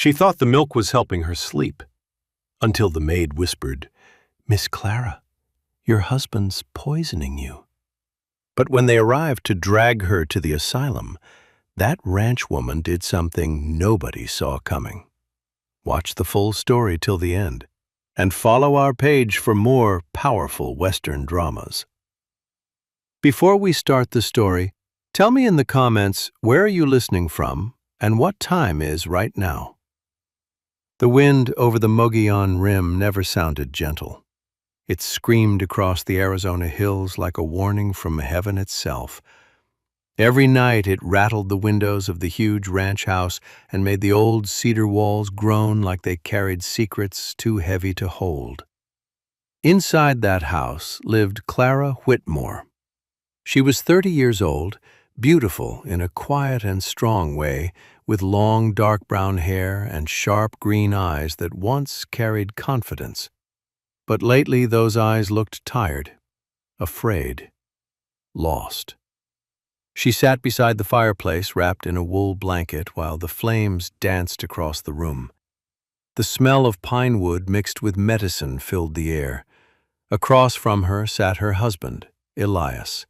She thought the milk was helping her sleep, until the maid whispered, "Miss Clara, your husband's poisoning you." But when they arrived to drag her to the asylum, that ranch woman did something nobody saw coming. Watch the full story till the end, and follow our page for more powerful Western dramas. Before we start the story, tell me in the comments where are you listening from and what time is right now. The wind over the Mogollon Rim never sounded gentle. It screamed across the Arizona hills like a warning from heaven itself. Every night it rattled the windows of the huge ranch house and made the old cedar walls groan like they carried secrets too heavy to hold. Inside that house lived Clara Whitmore. She was 30 years old, beautiful in a quiet and strong way, with long dark brown hair and sharp green eyes that once carried confidence. But lately those eyes looked tired, afraid, lost. She sat beside the fireplace wrapped in a wool blanket while the flames danced across the room. The smell of pine wood mixed with medicine filled the air. Across from her sat her husband, Elias.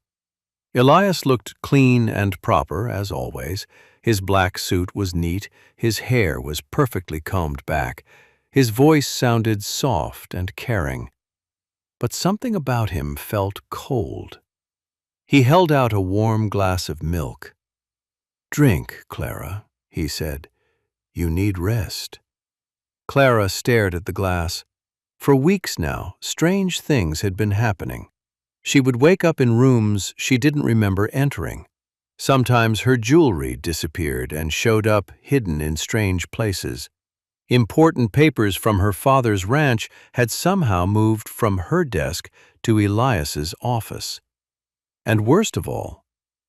Elias looked clean and proper, as always. His black suit was neat, his hair was perfectly combed back, his voice sounded soft and caring. But something about him felt cold. He held out a warm glass of milk. "Drink, Clara," he said. "You need rest." Clara stared at the glass. For weeks now, strange things had been happening. She would wake up in rooms she didn't remember entering. Sometimes her jewelry disappeared and showed up hidden in strange places. Important papers from her father's ranch had somehow moved from her desk to Elias's office. And worst of all,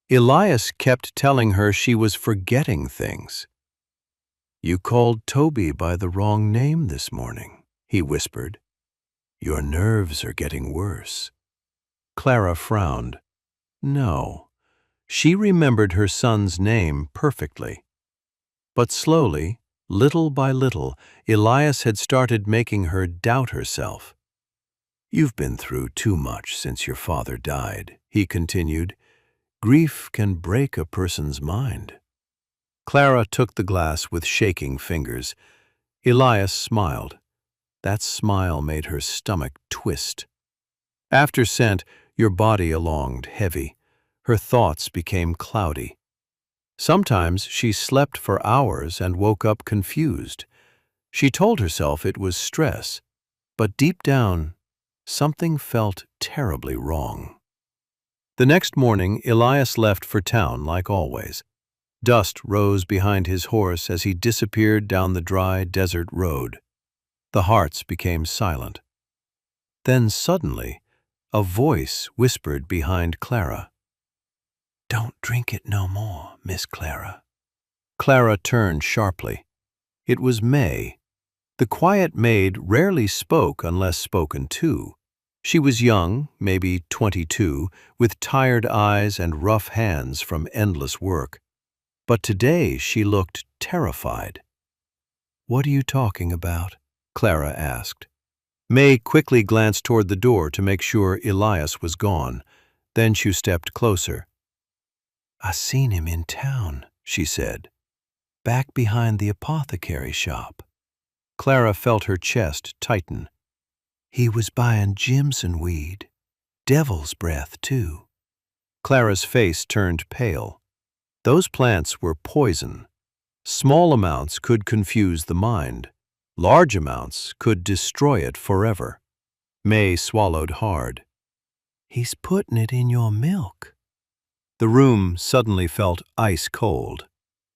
Elias kept telling her she was forgetting things. "You called Toby by the wrong name this morning," he whispered. "Your nerves are getting worse." Clara frowned. No. She remembered her son's name perfectly. But slowly, little by little, Elias had started making her doubt herself. "You've been through too much since your father died," he continued. "Grief can break a person's mind." Clara took the glass with shaking fingers. Elias smiled. That smile made her stomach twist. After scent, your body alonged heavy. Her thoughts became cloudy. Sometimes she slept for hours and woke up confused. She told herself it was stress, but deep down, something felt terribly wrong. The next morning, Elias left for town like always. Dust rose behind his horse as he disappeared down the dry desert road. The hearts became silent. Then suddenly, a voice whispered behind Clara. "Don't drink it no more, Miss Clara." Clara turned sharply. It was May. The quiet maid rarely spoke unless spoken to. She was young, maybe 22, with tired eyes and rough hands from endless work. But today she looked terrified. "What are you talking about?" Clara asked. May quickly glanced toward the door to make sure Elias was gone. Then she stepped closer. "I seen him in town," she said, "back behind the apothecary shop." Clara felt her chest tighten. "He was buying Jimson weed, devil's breath, too." Clara's face turned pale. Those plants were poison. Small amounts could confuse the mind. Large amounts could destroy it forever. May swallowed hard. "He's putting it in your milk." The room suddenly felt ice cold.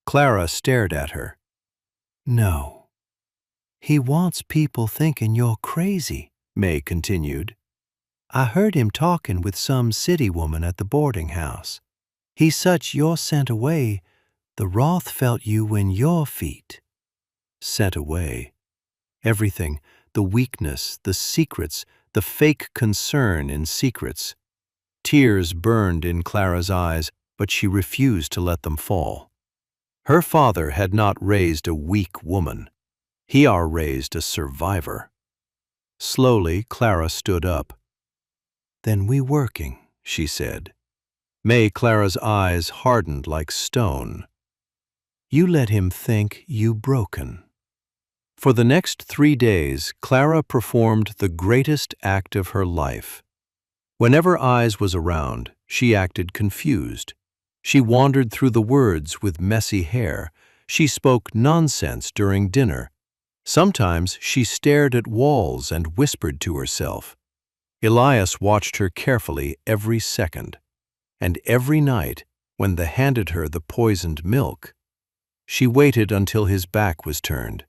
Clara stared at her. "No. He wants people thinking you're crazy," May continued. "I heard him talking with some city woman at the boarding house. He such you're sent away, the wrath felt you in your feet." Sent away. Everything, the weakness, the secrets, the fake concern in secrets. Tears burned in Clara's eyes, but she refused to let them fall. Her father had not raised a weak woman. He are raised a survivor. Slowly, Clara stood up. "Then we working," she said. Clara's eyes hardened like stone. "You let him think you broken." For the next 3 days, Clara performed the greatest act of her life. Whenever Eyes was around, she acted confused. She wandered through the woods with messy hair. She spoke nonsense during dinner. Sometimes she stared at walls and whispered to herself. Elias watched her carefully every second. And every night, when they handed her the poisoned milk, she waited until his back was turned.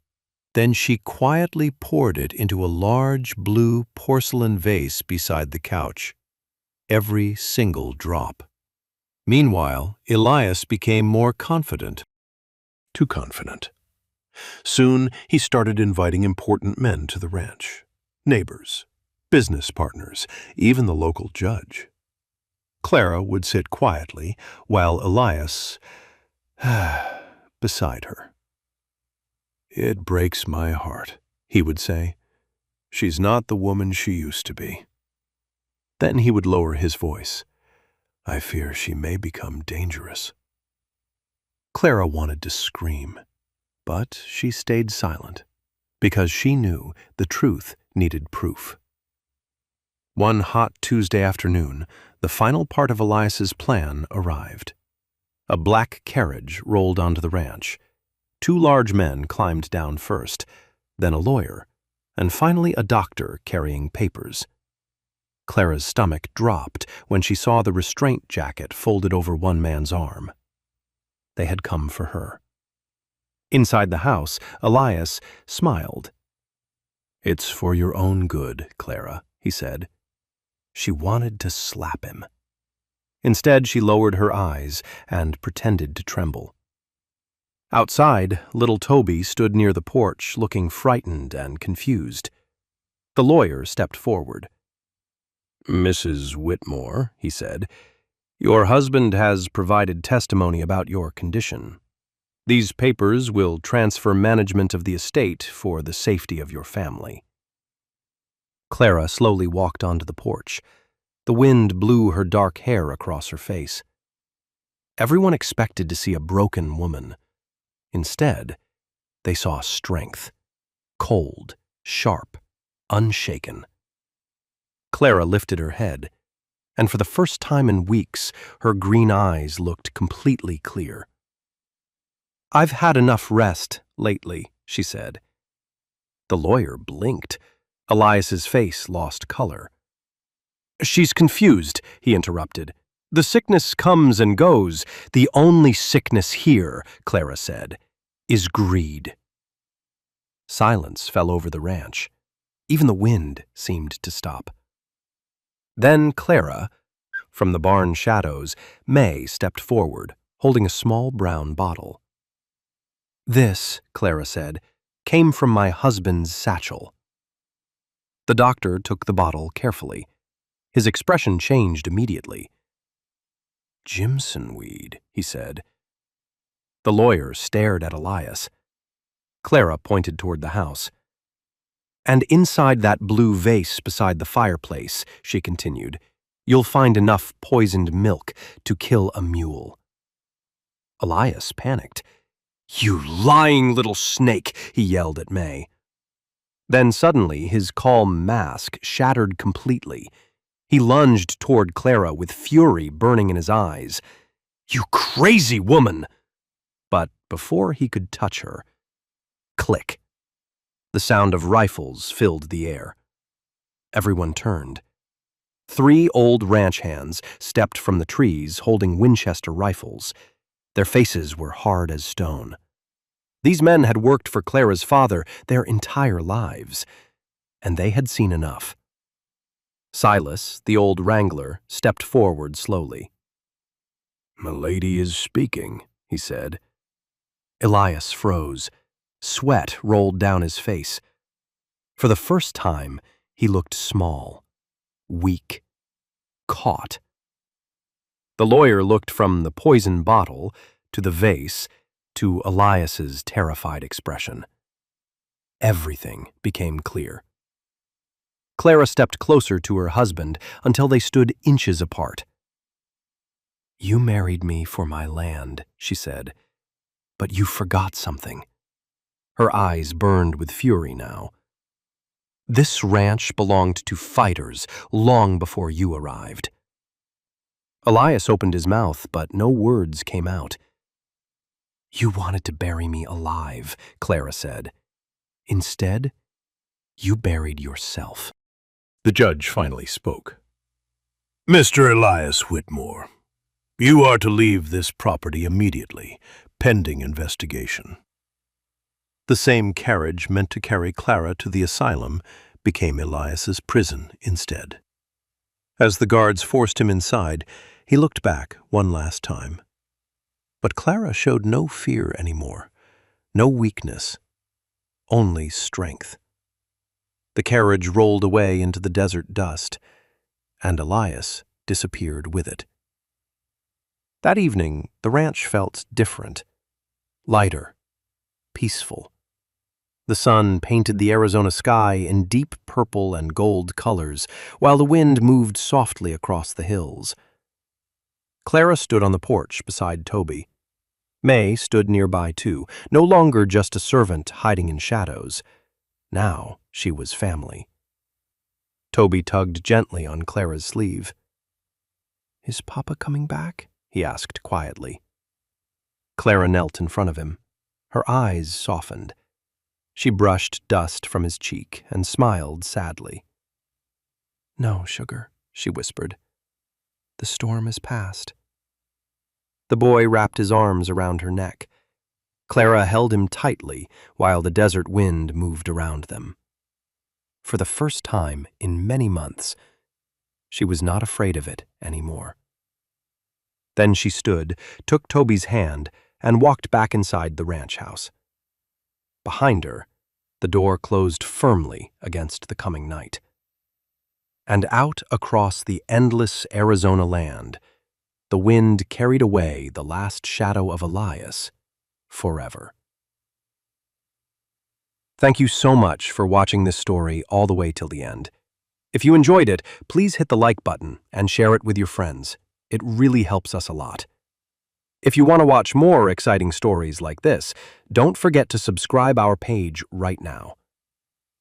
Then she quietly poured it into a large blue porcelain vase beside the couch. Every single drop. Meanwhile, Elias became more confident. Too confident. Soon, he started inviting important men to the ranch. Neighbors, business partners, even the local judge. Clara would sit quietly, while Elias beside her. "It breaks my heart," he would say. "She's not the woman she used to be." Then he would lower his voice. "I fear she may become dangerous." Clara wanted to scream, but she stayed silent, because she knew the truth needed proof. One hot Tuesday afternoon, the final part of Elias's plan arrived. A black carriage rolled onto the ranch. 2 large men climbed down first, then a lawyer, and finally a doctor carrying papers. Clara's stomach dropped when she saw the restraint jacket folded over one man's arm. They had come for her. Inside the house, Elias smiled. "It's for your own good, Clara," he said. She wanted to slap him. Instead, she lowered her eyes and pretended to tremble. Outside, little Toby stood near the porch, looking frightened and confused. The lawyer stepped forward. "Mrs. Whitmore," he said, "your husband has provided testimony about your condition. These papers will transfer management of the estate for the safety of your family." Clara slowly walked onto the porch. The wind blew her dark hair across her face. Everyone expected to see a broken woman. Instead, they saw strength, cold, sharp, unshaken. Clara lifted her head, and for the first time in weeks, her green eyes looked completely clear. "I've had enough rest lately," she said. The lawyer blinked. Elias's face lost color. "She's confused," he interrupted. "The sickness comes and goes. The only sickness here," Clara said, "is greed." Silence fell over the ranch. Even the wind seemed to stop. Then Clara, from the barn shadows, May stepped forward, holding a small brown bottle. "This," Clara said, "came from my husband's satchel." The doctor took the bottle carefully. His expression changed immediately. "Jimson weed," he said. The lawyer stared at Elias. Clara pointed toward the house. "And inside that blue vase beside the fireplace," she continued, "you'll find enough poisoned milk to kill a mule." Elias panicked. "You lying little snake," he yelled at May. Then suddenly his calm mask shattered completely. He lunged toward Clara with fury burning in his eyes. "You crazy woman!" But before he could touch her, click. The sound of rifles filled the air. Everyone turned. 3 old ranch hands stepped from the trees holding Winchester rifles. Their faces were hard as stone. These men had worked for Clara's father their entire lives, and they had seen enough. Silas, the old wrangler, stepped forward slowly. "Milady is speaking," he said. Elias froze. Sweat rolled down his face. For the first time, he looked small, weak, caught. The lawyer looked from the poison bottle to the vase to Elias's terrified expression. Everything became clear. Clara stepped closer to her husband until they stood inches apart. "You married me for my land," she said, "but you forgot something." Her eyes burned with fury now. "This ranch belonged to fighters long before you arrived." Elias opened his mouth, but no words came out. "You wanted to bury me alive," Clara said. "Instead, you buried yourself." The judge finally spoke. "Mr. Elias Whitmore, you are to leave this property immediately, pending investigation." The same carriage meant to carry Clara to the asylum became Elias's prison instead. As the guards forced him inside, he looked back one last time. But Clara showed no fear anymore, no weakness, only strength. The carriage rolled away into the desert dust, and Elias disappeared with it. That evening, the ranch felt different, lighter, peaceful. The sun painted the Arizona sky in deep purple and gold colors, while the wind moved softly across the hills. Clara stood on the porch beside Toby. May stood nearby too, no longer just a servant hiding in shadows. Now she was family. Toby tugged gently on Clara's sleeve. "Is Papa coming back?" he asked quietly. Clara knelt in front of him. Her eyes softened. She brushed dust from his cheek and smiled sadly. "No, sugar," she whispered. "The storm is past." The boy wrapped his arms around her neck. Clara held him tightly while the desert wind moved around them. For the first time in many months, she was not afraid of it anymore. Then she stood, took Toby's hand, and walked back inside the ranch house. Behind her, the door closed firmly against the coming night. And out across the endless Arizona land, the wind carried away the last shadow of Elias forever. Thank you so much for watching this story all the way till the end. If you enjoyed it, please hit the like button and share it with your friends. It really helps us a lot. If you want to watch more exciting stories like this, don't forget to subscribe our page right now.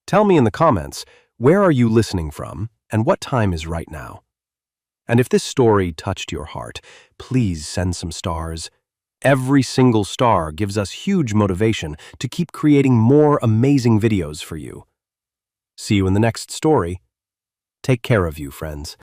Tell me in the comments, where are you listening from and what time is right now? And if this story touched your heart, please send some stars. Every single star gives us huge motivation to keep creating more amazing videos for you. See you in the next story. Take care of you, friends.